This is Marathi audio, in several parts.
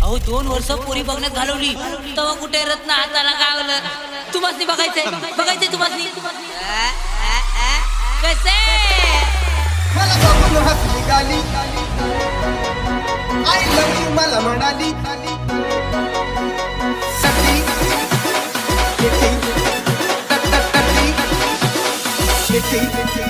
अहो 2 वर्ष पोरी बघण्यात घालवली तेव्हा कुठे रत्न हाताला गावलं. तुम्हासनी बघायचंय तुम्हासनी कसे मला बघून हसली गाली आय लव्ह यू मला म्हणाली सटी किटी टट टट टटी किटी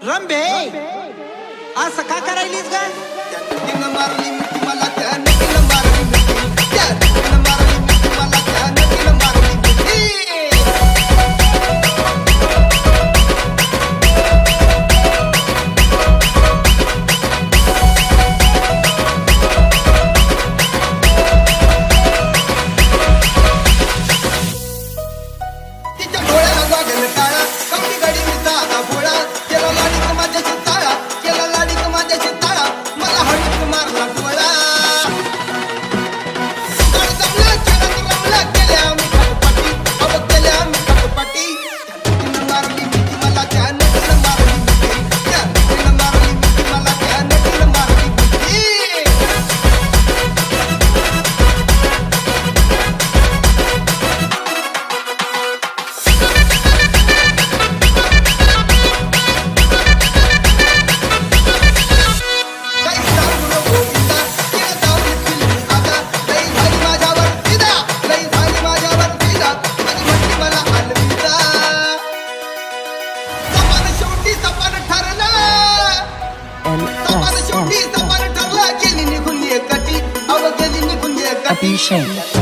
रंबे असं का करायलीस ग मारली मला त्या Shame.